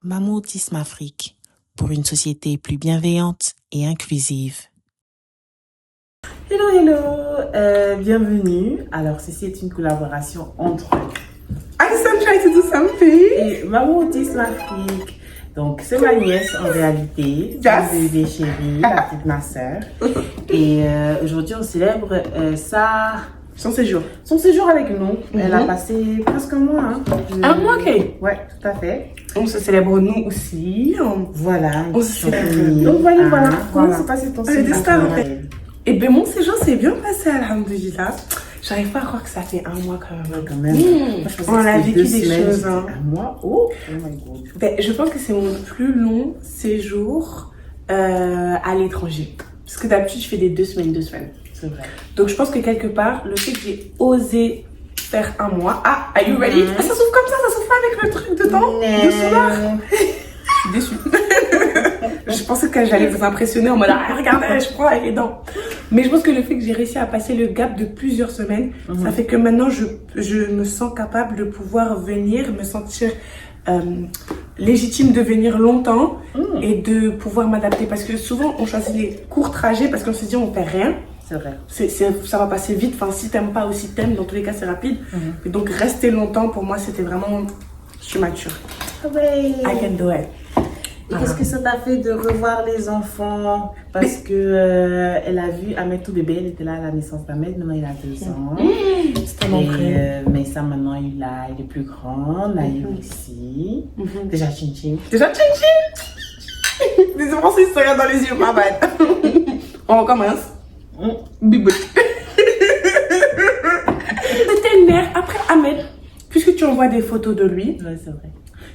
Maman Autisme Afrique, pour une société plus bienveillante et inclusive. Hello, bienvenue. Alors, ceci est une collaboration entre Addison Try to do something et Maman Autisme Afrique. Donc, c'est ma nièce en réalité, Yes. mon bébé chéri, la petite ma sœur. Et aujourd'hui, on célèbre son séjour. son séjour avec nous. Elle a passé presque un mois. Hein. Un mois, ok. Ouais, tout à fait. On se célèbre nous aussi. Voilà. On se célèbre. Donc, voilà. Comment Voilà. s'est passé ton Allez, séjour? des stars, en fait. Et ben mon séjour s'est bien passé, alhamdoulilah. J'arrive pas à croire que ça fait un mois quand même. Quand même. Moi, je pensais On que a c'était vécu 2 des semaines, choses. c'était un mois. Oh my god. Ben, je pense que c'est mon plus long séjour à l'étranger. Parce que d'habitude, je fais des 2 semaines, 2 semaines. C'est vrai. Donc je pense que quelque part, le fait que j'ai osé faire un mois. Ah, are you ready? Ah, ça s'ouvre comme ça s'ouvre pas avec le truc dedans. De soudard. Je suis déçue. Je pensais que j'allais vous impressionner en mode ah, regardez, je prends les dents. Mais je pense que le fait que j'ai réussi à passer le gap de plusieurs semaines, ça fait que maintenant je me sens capable de pouvoir venir, me sentir légitime de venir longtemps et de pouvoir m'adapter. Parce que souvent on choisit les courts trajets parce qu'on se dit on perd rien. C'est vrai. Ça va passer vite. Enfin, si t'aimes pas aussi t'aimes, dans tous les cas c'est rapide. Et donc rester longtemps pour moi c'était vraiment, je suis mature. Ouais. I can do it. Et qu'est-ce que ça t'a fait de revoir les enfants? Parce que elle a vu Ahmed tout bébé, elle était là à la naissance d'Ahmed, maintenant il a 2 ans. C'est tellement vrai. Mais ça maintenant il est plus grand, Naïm aussi. Déjà Chin Chin. Déjà, tchin tchin. Les enfants, c'est ça dans les yeux, ma bad. On commence. Bibou. C'était une mère. Après Ahmed, puisque tu envoies des photos de lui, Ouais, c'est vrai.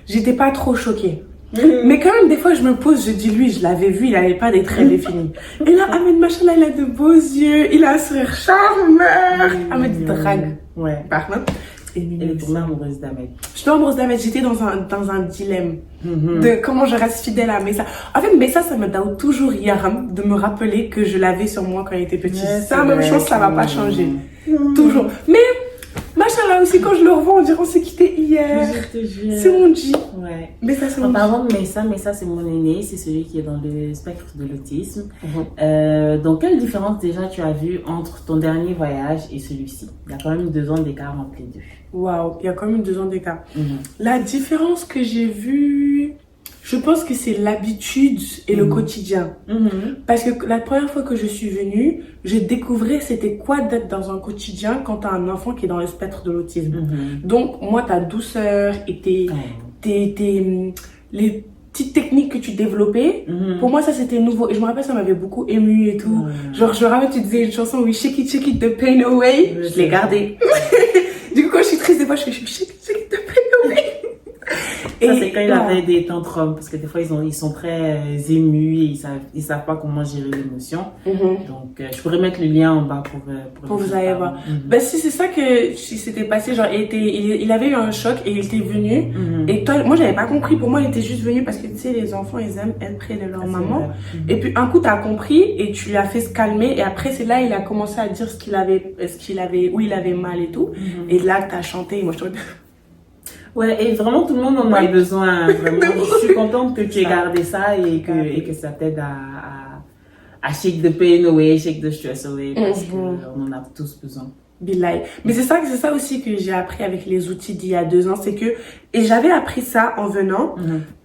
j'étais pas trop choquée. Mais quand même, des fois, je me pose, je dis, lui, je l'avais vu, il avait pas des traits définis. Et là, Ahmed, machallah, il a de beaux yeux, il a un sourire charmeur. Ahmed, il drague. Ouais. Par contre, Elle est tombée amoureuse d'Ahmed. je suis amoureuse d'Ahmed, j'étais dans un dilemme de comment je reste fidèle à Messa. En fait, Messa, ça me donne toujours Yaram de me rappeler que je l'avais sur moi quand il était petit. Ouais, Ça, c'est même vrai. chose, ça va pas changer. Toujours. Mais, machallah aussi, quand je le revois, on dirait qu'on s'est quitté hier. Je te jure. C'est mon G. Ouais. Messa, c'est En mon G. parlant de Messa, c'est mon aîné, c'est celui qui est dans le spectre de l'autisme. Donc, quelle différence déjà tu as vu entre ton dernier voyage et celui-ci? Il y a quand même 2 ans d'écart entre les deux. Waouh, il y a quand même 2 ans d'écart. La différence que j'ai vue, je pense que c'est l'habitude et le quotidien. Parce que la première fois que je suis venue, je découvrais c'était quoi d'être dans un quotidien quand t'as un enfant qui est dans le spectre de l'autisme. Donc, moi, ta douceur et les petites techniques que tu développais, pour moi, ça c'était nouveau. Et je me rappelle, ça m'avait beaucoup ému et tout. Genre, je me rappelle, tu disais une chanson, oui, shake it, the pain away. Ouais, Je l'ai gardée. Du coup, quand je suis triste, des fois, je fais shake it, the pain away. Ça, c'est quand il avait des tantrums, parce que des fois, ils sont très émus et ils savent pas comment gérer l'émotion. Donc, je pourrais mettre le lien en bas pour Vous allez voir. Ben, si c'est ça que s'était passé, genre, il avait eu un choc et il était venu. Et toi, moi, j'avais pas compris. Pour moi, il était juste venu parce que, tu sais, les enfants, ils aiment être près de leur maman. Et puis, un coup, t'as compris et tu l'as fait se calmer. Et après, c'est là, il a commencé à dire où il avait mal et tout. Et là, t'as chanté. Et moi, je te Ouais, et vraiment, tout le monde en a besoin. Vraiment, je suis contente que tu aies gardé ça et que ça t'aide à shake the pain away, shake the stress away, parce qu'on en a tous besoin. Billahi. Mais c'est ça aussi que j'ai appris avec les outils d'il y a 2 ans, c'est que, et j'avais appris ça en venant,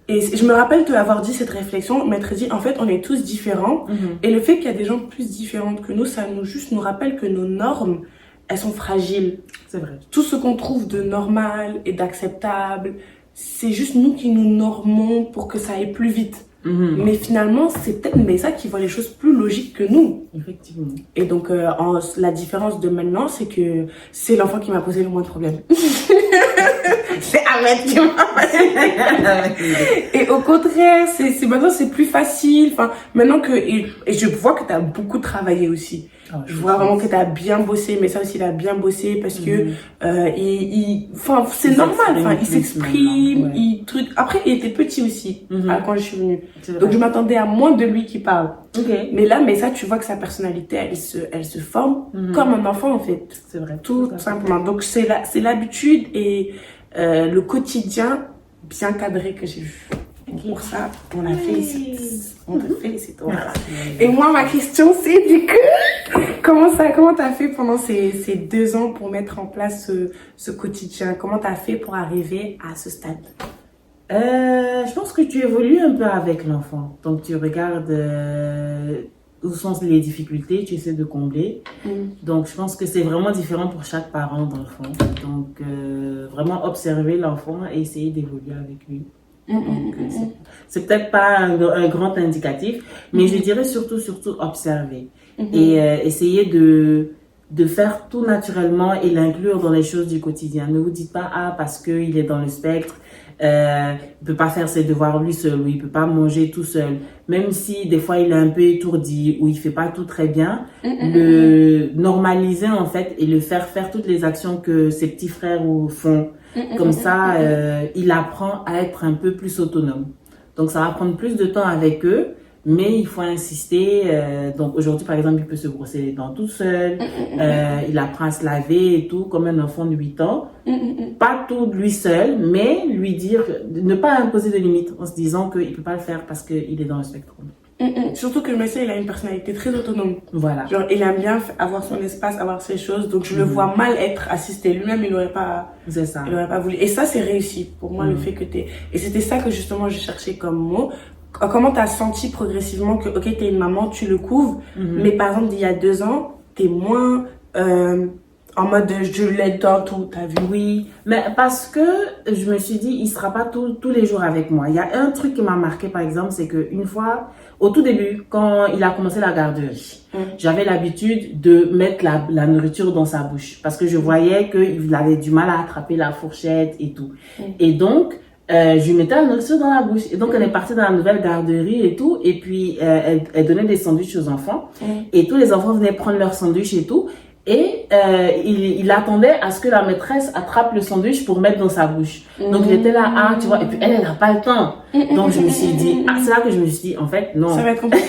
et je me rappelle te avoir dit cette réflexion, m'être dit, en fait, on est tous différents, et le fait qu'il y a des gens plus différentes que nous, ça nous rappelle que nos normes, elles sont fragiles. C'est vrai. Tout ce qu'on trouve de normal et d'acceptable, c'est juste nous qui nous normons pour que ça aille plus vite. Mais finalement, c'est peut-être Messa qui voit les choses plus logiques que nous. Effectivement. Et donc, la différence de maintenant, c'est que c'est l'enfant qui m'a posé le moins de problèmes. C'est Ahmed qui m'a Et au contraire, maintenant, c'est plus facile. Enfin, maintenant et je vois que tu as beaucoup travaillé aussi. Je vois vraiment que tu as bien bossé, mais ça aussi, il a bien bossé parce que enfin, c'est normal. Enfin, il s'exprime, Après, il était petit aussi quand je suis venue. Donc, je m'attendais à moins de lui qui parle. Mais là, ça, tu vois que sa personnalité, elle se forme comme un enfant, en fait. C'est vrai. Tout simplement. Donc, c'est l'habitude et le quotidien bien cadré que j'ai vu. Pour ça, on la félicite. On te félicite. Voilà. Et moi, ma question, c'est du coup, comment t'as fait pendant ces 2 ans pour mettre en place ce quotidien? Comment t'as fait pour arriver à ce stade? Je pense que tu évolues un peu avec l'enfant. Donc, tu regardes où sont les difficultés, tu essaies de combler. Donc, je pense que c'est vraiment différent pour chaque parent d'enfant. Donc, vraiment observer l'enfant et essayer d'évoluer avec lui. Donc, c'est peut-être pas un grand indicatif, mais je dirais surtout observer et essayer de faire tout naturellement et l'inclure dans les choses du quotidien. Ne vous dites pas, parce qu'il est dans le spectre, il peut pas faire ses devoirs lui seul, ou il peut pas manger tout seul. Même si des fois il est un peu étourdi, ou il fait pas tout très bien, le normaliser en fait et le faire toutes les actions que ses petits frères font. Comme ça, il apprend à être un peu plus autonome. Donc ça va prendre plus de temps avec eux, mais il faut insister. Donc aujourd'hui, par exemple, il peut se brosser les dents tout seul. Il apprend à se laver et tout, comme un enfant de 8 ans. Pas tout lui seul, mais lui dire, ne pas imposer de limites en se disant qu'il ne peut pas le faire parce qu'il est dans le spectre. Surtout que le monsieur, il a une personnalité très autonome. Voilà. Genre, il aime bien avoir son espace, avoir ses choses. Donc, je le vois mal être assisté. Lui-même, il n'aurait pas, C'est ça. il aurait pas voulu. Et ça, c'est réussi. Pour moi, le fait que t'es... Et c'était ça que, justement, je cherchais comme mot. Comment t'as senti progressivement que, ok, t'es une maman, tu le couvres. Mais par exemple, il y a 2 ans, t'es moins... en mode je l'aide dans tout, t'as vu? Oui, mais parce que je me suis dit, il sera pas tous les jours avec moi. Il y a un truc qui m'a marqué, par exemple, c'est qu'une fois, au tout début, quand il a commencé la garderie, j'avais l'habitude de mettre la nourriture dans sa bouche parce que je voyais qu'il avait du mal à attraper la fourchette et tout. Et donc, je lui mettais la nourriture dans la bouche. Et donc, elle est partie dans la nouvelle garderie et tout. Et puis, elle donnait des sandwichs aux enfants. Et tous les enfants venaient prendre leurs sandwichs et tout. Et il attendait à ce que la maîtresse attrape le sandwich pour mettre dans sa bouche. Donc il était là, tu vois, et puis elle n'a pas le temps. Donc je me suis dit, c'est là que je me suis dit, en fait, non. Ça va être compliqué.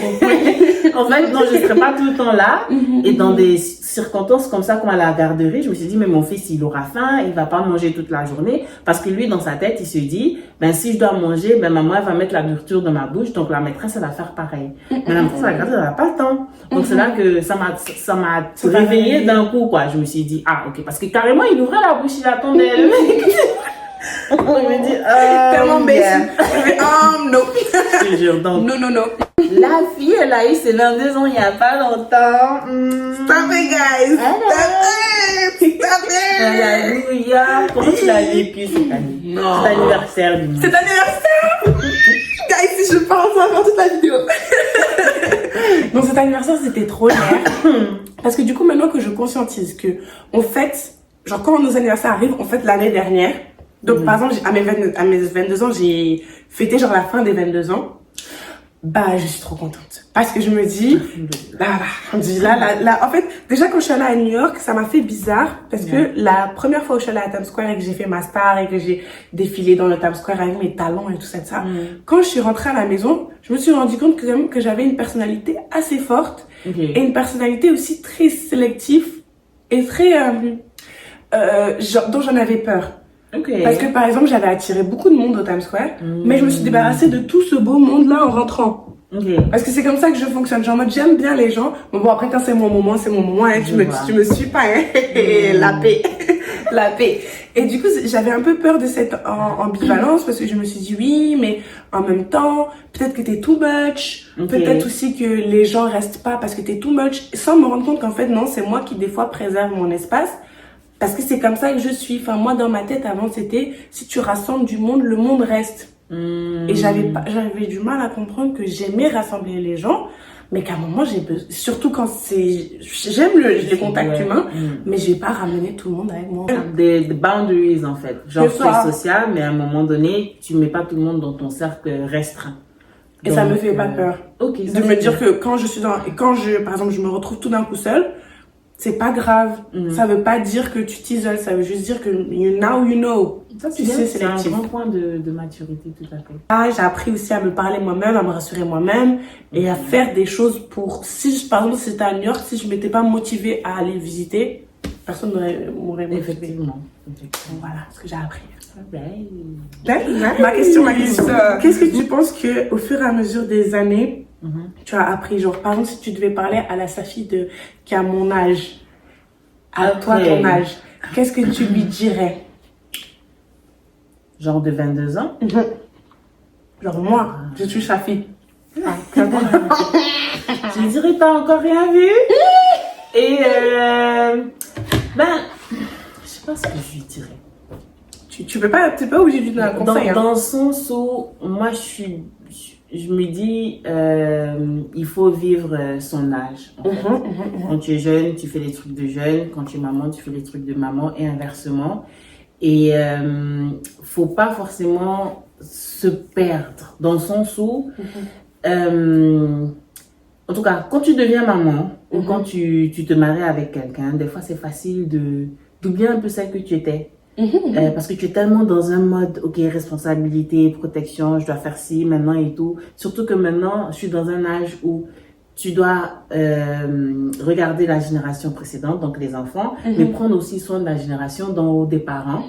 En fait, non, je ne serai pas tout le temps là. Et dans des circonstances comme ça, comme à la garderie, je me suis dit, mais mon fils, il aura faim, il va pas manger toute la journée. Parce que lui, dans sa tête, il se dit, si je dois manger, maman, elle va mettre la nourriture dans ma bouche, donc la maîtresse, elle va faire pareil. Mais la maîtresse à la garderie, elle n'a pas le temps. Donc c'est là que ça m'a réveillée d'un coup, quoi. Je me suis dit, ok, parce que carrément, il ouvrait la bouche, il attendait le mec. Je me dis, tellement bête. Non. Je te jure, donc. Non. La fille, elle a eu ses 22 ans il n'y a pas longtemps. Stop it, guys. Stop it. Alléluia. Comment tu l'as vécu cette année? Non. Cet anniversaire du monde. Cet anniversaire. Guys, si je parle, ça va faire toute la vidéo. Non, cet anniversaire, c'était trop l'air. Parce que du coup, maintenant que je conscientise que, on fête, genre quand nos anniversaires arrivent, on fête l'année dernière. Donc, par exemple, à mes 22 ans, j'ai fêté genre la fin des 22 ans. Je suis trop contente. Parce que je me dis, en fait, déjà quand je suis allée à New York, ça m'a fait bizarre. Parce que la première fois où je suis allée à Times Square et que j'ai fait ma star et que j'ai défilé dans le Times Square avec mes talons et tout ça, quand je suis rentrée à la maison, je me suis rendu compte que j'avais une personnalité assez forte. Et une personnalité aussi très sélective et très, dont j'en avais peur. Parce que par exemple, j'avais attiré beaucoup de monde au Times Square, mais je me suis débarrassée de tout ce beau monde-là en rentrant. Parce que c'est comme ça que je fonctionne. Genre, moi, j'aime bien les gens. Bon, après, quand c'est mon moment, c'est mon moment. Hein, tu me suis pas, hein. La paix. Et du coup, j'avais un peu peur de cette ambivalence parce que je me suis dit, oui, mais en même temps, peut-être que t'es too much. Peut-être aussi que les gens restent pas parce que t'es too much. Sans me rendre compte qu'en fait, non, c'est moi qui, des fois, préserve mon espace. Parce que c'est comme ça que je suis. Enfin, moi, dans ma tête, avant, c'était, si tu rassembles du monde, le monde reste. Et j'avais du mal à comprendre que j'aimais rassembler les gens, mais qu'à un moment, j'ai besoin, surtout quand j'aime les contacts humains, mais je vais pas ramener tout le monde avec moi. Des boundaries, en fait. Genre, tu es social, mais à un moment donné, tu mets pas tout le monde dans ton cercle restreint. Et donc, ça me fait pas peur. De me dire que par exemple, je me retrouve tout d'un coup seule, c'est pas grave. Ça veut pas dire que tu t'isoles, ça veut juste dire que now you know. Ça, c'est un grand point de maturité, tout à fait. J'ai appris aussi à me parler moi-même, à me rassurer moi-même et à faire des choses pour, par exemple, si c'était à New York, si je m'étais pas motivée à aller visiter, personne m'aurait motivé. Effectivement. Donc voilà ce que j'ai appris. Right. Ma question. Qu'est-ce que tu penses que au fur et à mesure des années, tu as appris? Genre, par exemple, si tu devais parler à la Safi qui a mon âge, à toi, ton âge, qu'est-ce que tu lui dirais? Genre de 22 ans? Genre, moi, je suis Safi. Je dirais pas encore rien vu. Et je sais pas ce que je lui dirais. Tu peux pas, t'es pas obligé de lui donner un conseil. Dans le sens où moi je me dis il faut vivre son âge. En fait. Quand tu es jeune, tu fais les trucs de jeune. Quand tu es maman, tu fais les trucs de maman et inversement. Et faut pas forcément se perdre dans le sens où en tout cas, quand tu deviens maman ou quand tu te maries avec quelqu'un, des fois c'est facile d'oublier un peu celle que tu étais. Parce que tu es tellement dans un mode, ok, responsabilité, protection, je dois faire ci maintenant et tout. Surtout que maintenant, je suis dans un âge où tu dois regarder la génération précédente, donc les enfants, mais prendre aussi soin de la génération des parents.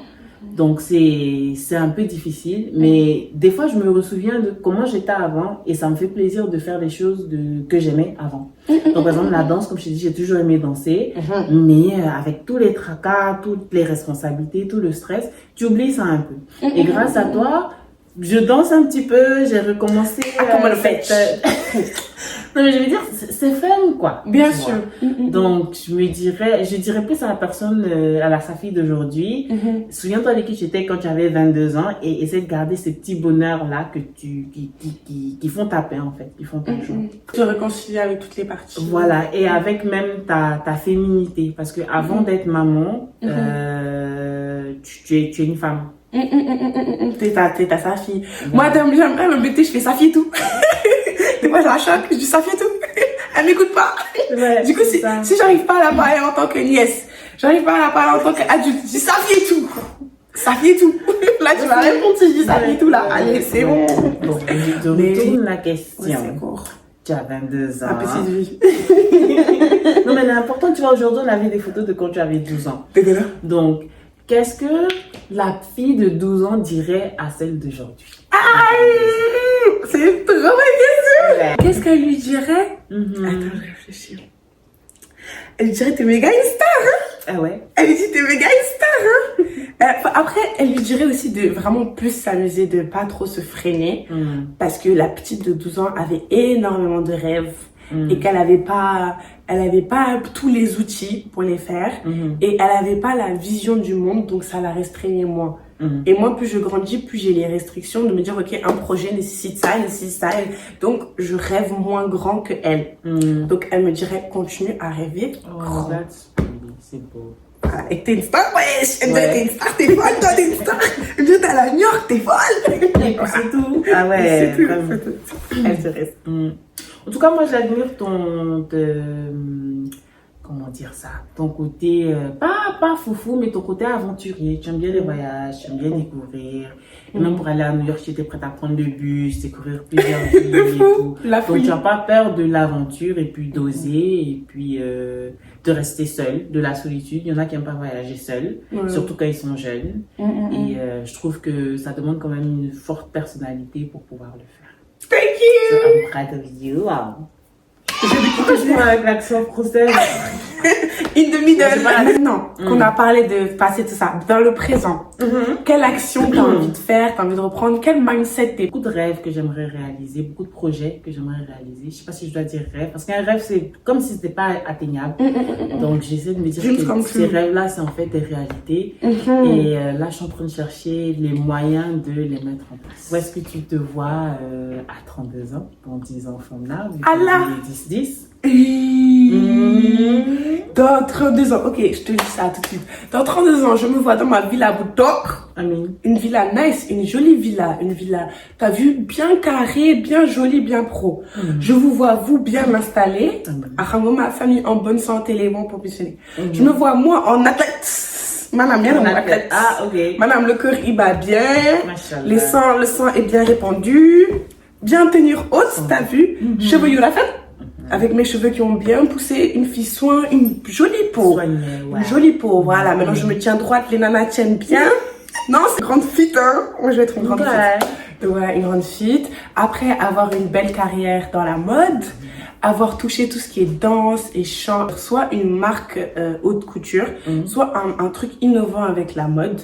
Donc c'est un peu difficile, mais des fois je me souviens de comment j'étais avant et ça me fait plaisir de faire des choses que j'aimais avant. Donc par exemple la danse, comme je t'ai dit, j'ai toujours aimé danser, mais avec tous les tracas, toutes les responsabilités, tout le stress, tu oublies ça un peu. Et grâce à toi, je danse un petit peu, j'ai recommencé. Comment le fait? Non mais je veux dire, c'est fun quoi. Bien sûr. Donc je dirais plus à la personne, à la Safi d'aujourd'hui, souviens-toi de qui tu étais quand tu avais 22 ans et essaie de garder ces petits bonheurs là qui font ta paix en fait, qui font ta joie. Te réconcilier avec toutes les parties. Voilà, et avec même ta féminité, parce que avant d'être maman, tu es une femme. T'es ta Safi. Moi, j'aime bien me bêter, je fais Safi et tout. Des fois, je la choque, je dis Safi et tout. Elle m'écoute pas. Ouais, du coup, si j'arrive pas à la parler en tant que nièce, j'arrive pas à la parler en tant qu'adulte, je dis Safi et tout. Safi et tout. Là, tu vas répondre si je dis Safi et tout, là. Allez, c'est bon. Donc, je te retourne la question. Ouais, c'est court. Tu as 22 ans. Un petit de vie. Non, mais l'important, tu vois, aujourd'hui, on avait des photos de quand tu avais 12 ans. Dégueulasse. Donc, qu'est-ce que la fille de 12 ans dirait à celle d'aujourd'hui? C'est une très bonne question. Qu'est-ce qu'elle lui dirait? Attends, je réfléchis. Elle lui dirait, t'es méga une star, hein? Ah ouais? Elle lui dit, t'es méga une star, hein? Après, elle lui dirait aussi de vraiment plus s'amuser, de pas trop se freiner. Parce que la petite de 12 ans avait énormément de rêves. Et qu'elle avait pas tous les outils pour les faire. Et elle avait pas la vision du monde, donc ça la restreignait moins. Et moi, plus je grandis, plus j'ai les restrictions de me dire, ok, un projet nécessite ça. Donc, je rêve moins grand que elle. Donc, elle me dirait, continue à rêver grand. C'est beau. Voilà. Et t'es une star, wesh! Elle me dit, t'es une star, t'es folle, toi, t'es une star! Elle me dit, t'es à la New York, t'es folle! Et puis c'est tout. Ah ouais, c'est tout. vraiment. Elle se reste. En tout cas, moi, j'admire comment dire ça, ton côté, pas foufou, mais ton côté aventurier. Tu aimes bien les voyages, tu aimes bien découvrir. Et même pour aller à New York, tu étais prête à prendre le bus, découvrir plusieurs villes et tout. Donc, tu n'as pas peur de l'aventure et puis d'oser et puis de rester seule, de la solitude. Il y en a qui n'aiment pas voyager seul, surtout quand ils sont jeunes. Et je trouve que ça demande quand même une forte personnalité pour pouvoir le faire. Thank you! So I'm proud of you. Pourquoi je parle avec l'accent français? In the middle. Maintenant qu'on a parlé de passer tout ça, dans le présent, quelle action t'as envie de faire, t'as envie de reprendre, quel mindset t'es? Beaucoup de rêves que j'aimerais réaliser, beaucoup de projets que j'aimerais réaliser. Je sais pas si je dois dire rêve, parce qu'un rêve, c'est comme si c'était pas atteignable. Donc, j'essaie de me dire que ces rêves-là, c'est en fait des réalités. Et là, je suis en train de chercher les moyens de les mettre en place. Où est-ce que tu te vois à 32 ans, dans 10 enfants là, Allah! 10. Dans 32 ans, ok, je te dis ça tout de suite. Dans 32 ans, je me vois dans ma villa Boudok. Une villa nice, une jolie villa, t'as vu, bien carrée, bien jolie, bien pro. Je vous vois, vous, bien installés. Ma famille en bonne santé, les bons professionnels. Je me vois, moi, en athlète. Madame, bien en athlète. Ah, ok. Madame, le cœur, il bat bien. Machallah. Le sang est bien répandu. Bien tenir haute, t'as vu. Cheveux, you la fête. avec mes cheveux qui ont bien poussé, une fille soin, une jolie peau. Soignée, ouais. Une jolie peau, voilà. Maintenant, je me tiens droite, les nanas tiennent bien. Non, c'est une grande fit, hein. Moi, je vais être une grande fit. Ouais, une grande fit. Après, avoir une belle carrière dans la mode, avoir touché tout ce qui est danse et chant, soit une marque haute couture, soit un truc innovant avec la mode,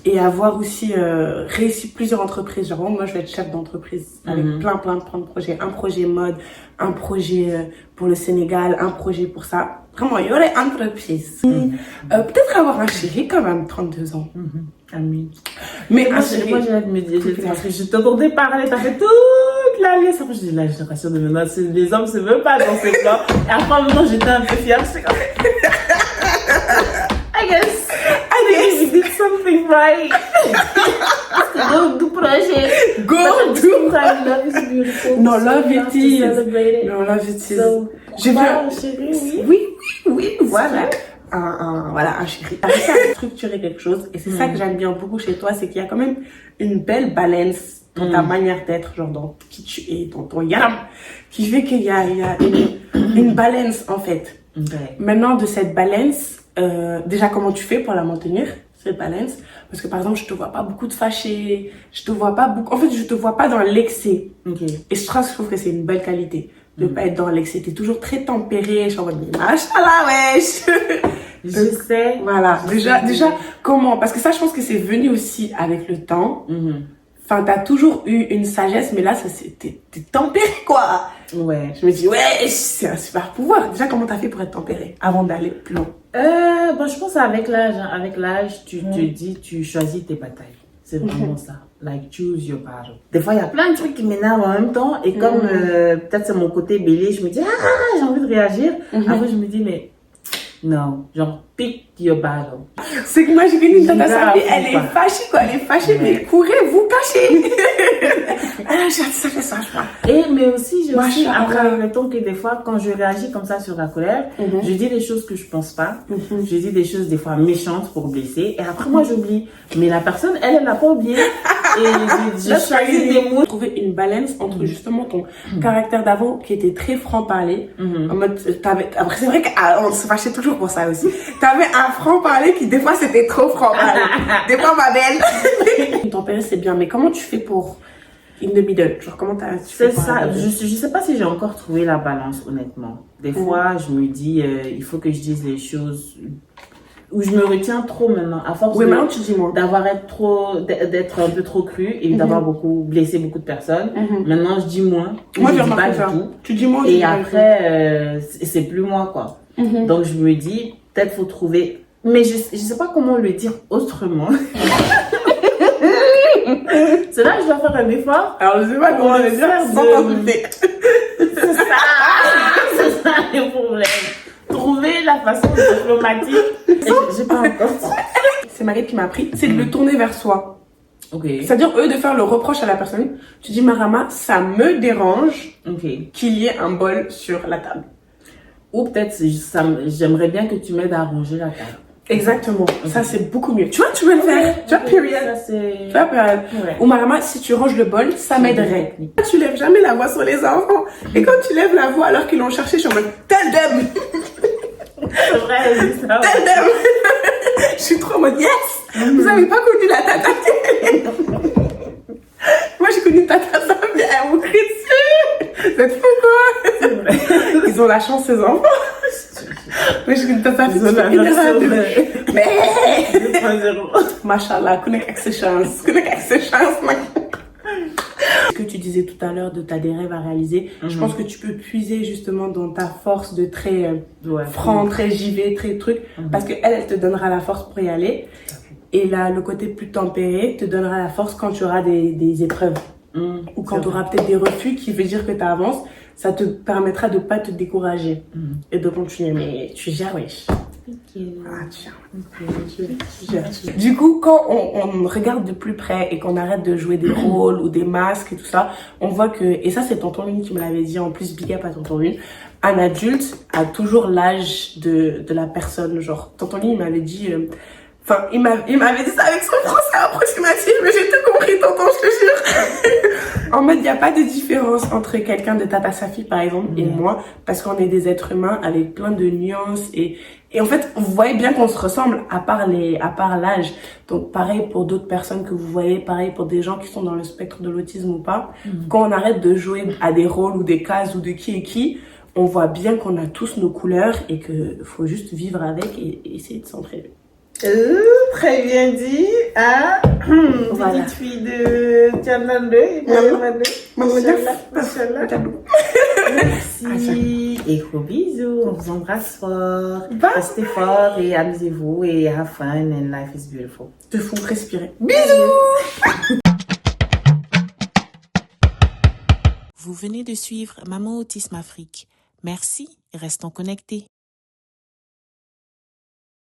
et avoir aussi réussi plusieurs entreprises. Genre, moi, je vais être chef d'entreprise avec plein de projets. Un projet mode, un projet pour le Sénégal, un projet pour ça. Vraiment, il y aurait entreprise. Peut-être avoir un chéri quand même, 32 ans. Amis. Mais moi, j'ai hâte de me dire, parce que je t'entendais parler, t'as fait toute la liste. Après, je dis, la génération de maintenant, les hommes se veulent pas dans ces plans. Et après, maintenant, j'étais un peu fière. J'étais comme, I guess you did something right. Go do projet. Go do. Love is beautiful. No, love it is. Celebrate it. No, love it is. So, J'ai vu. Chérie, Oui, voilà. Voilà, un chéri. T'as réussi à structurer quelque chose. Et c'est ça que j'aime bien beaucoup chez toi, c'est qu'il y a quand même une belle balance dans ta manière d'être, genre dans qui tu es, dans ton yam, qui fait qu'il y a une balance, en fait. Okay. Maintenant, de cette balance, déjà, comment tu fais pour la maintenir, cette balance? Parce que, par exemple, je te vois pas beaucoup de fâché, je te vois pas beaucoup, en fait, je te vois pas dans l'excès. Okay. Et je trouve que c'est une belle qualité. De pas être dans l'excès. T'es toujours très tempéré. Je suis en mode, machallah, wesh. Je sais. Voilà. Déjà, comment? Parce que ça, je pense que c'est venu aussi avec le temps. Enfin, t'as toujours eu une sagesse, mais là, t'es tempéré, quoi. Ouais. Je me dis, ouais, c'est un super pouvoir. Déjà, comment t'as fait pour être tempéré avant d'aller plus loin? Bon, je pense qu'avec l'âge, hein, avec l'âge, tu te dis, tu choisis tes batailles. C'est vraiment ça. Like, choose your battle. Des fois, il y a plein de trucs qui m'énervent en même temps. Et comme peut-être c'est mon côté bélier, je me dis, ah, j'ai envie de réagir. Après, je me dis, mais non, genre, pick your battle. C'est que moi, j'ai connu une tata Safi, elle est fâchée, quoi. Elle est fâchée, mais courez, vous cachez. Ah, ça fait ça, je crois. Mais aussi, j'ai aussi appris le temps que des fois, quand je réagis comme ça sur la colère, je dis des choses que je pense pas. Je dis des choses des fois méchantes pour blesser. Et après, moi, j'oublie. Mais la personne, elle n'a pas oublié. Et j'ai choisi des mots. Trouver une balance entre justement ton caractère d'avant qui était très franc-parler. En mode, après, c'est vrai qu'on se fâchait toujours pour ça aussi. T'avais un franc-parler qui, des fois, c'était trop franc-parler. Des fois, ma belle. Tempérer, c'est bien, mais comment tu fais pour in the middle? Genre, comment tu fais C'est ça. Je sais pas si j'ai encore trouvé la balance, honnêtement. Des fois, je me dis, il faut que je dise les choses où je me retiens trop maintenant. À force maintenant, tu dis moi. d'être un peu trop cru et d'avoir blessé beaucoup de personnes. Maintenant, je dis moins. Moi, je dis pas du tout. Tu dis moi. Et après, c'est plus moi, quoi. Donc, je me dis, peut-être faut trouver, mais je sais pas comment le dire autrement. C'est là que je dois faire un effort. Alors, je sais pas comment le dire sans t'insulter. C'est ça le problème. Trouver la façon diplomatique. J'ai pas encore. C'est Marie qui m'a appris, c'est de le tourner vers soi. Ok. C'est-à-dire, eux, de faire le reproche à la personne. Tu dis, Marama, ça me dérange qu'il y ait un bol sur la table. Ou peut-être, j'aimerais bien que tu m'aides à ranger la table. Exactement. Ça, c'est beaucoup mieux. Tu vois, tu veux le faire. Tu vois, period. Ça, c'est... Tu vois, period. Ou Marama, si tu ranges le bol, ça m'aiderait. Tu lèves jamais la voix sur les enfants. Et quand tu lèves la voix alors qu'ils l'ont cherché, je suis en mode, tell them. C'est vrai, c'est ça. Tell them. Je suis trop en mode, yes. Vous avez pas connu la tata. Moi, j'ai connu une tata, ça elle m'a crié dessus. Vous êtes fous, quoi. C'est vrai. Ils ont la chance, ces enfants. Moi, j'ai connu une tata, Ils ont la chance. Mais. 2.0. Machallah, connect avec ses chances. Connect avec ses chances, mec. Ce que tu disais tout à l'heure de t'as des rêves à réaliser, je pense que tu peux puiser justement dans ta force de très franc, très JV, très truc, parce que elle te donnera la force pour y aller. Et là, le côté plus tempéré te donnera la force quand tu auras des épreuves. Ou quand tu auras peut-être des refus qui veut dire que tu avances, ça te permettra de pas te décourager et de continuer. Mais tu gères, wesh. Ah, tu gères. Du coup, quand on regarde de plus près et qu'on arrête de jouer des rôles ou des masques et tout ça, on voit que, et ça c'est Tonton Lune qui me l'avait dit, en plus big up à Tonton Lune, un adulte a toujours l'âge de la personne. Genre, Tonton Lune il m'avait dit... Enfin, il m'avait dit ça avec son français approximatif, mais j'ai tout compris, tonton, je te jure. En mode, il n'y a pas de différence entre quelqu'un de Tata Safi, par exemple, et moi, parce qu'on est des êtres humains avec plein de nuances et en fait, vous voyez bien qu'on se ressemble à part l'âge. Donc, pareil pour d'autres personnes que vous voyez, pareil pour des gens qui sont dans le spectre de l'autisme ou pas. Quand on arrête de jouer à des rôles ou des cases ou de qui est qui, on voit bien qu'on a tous nos couleurs et que faut juste vivre avec et essayer de s'entraider. Très bien dit. Ah, Voilà. petite fille de Tianlande et Merci. Et gros bisous. On vous embrasse fort. Restez forts et amusez-vous et have fun and life is beautiful. Te font respirer. Bisous! Vous venez de suivre Maman Autisme Afrique. Merci et restons connectés.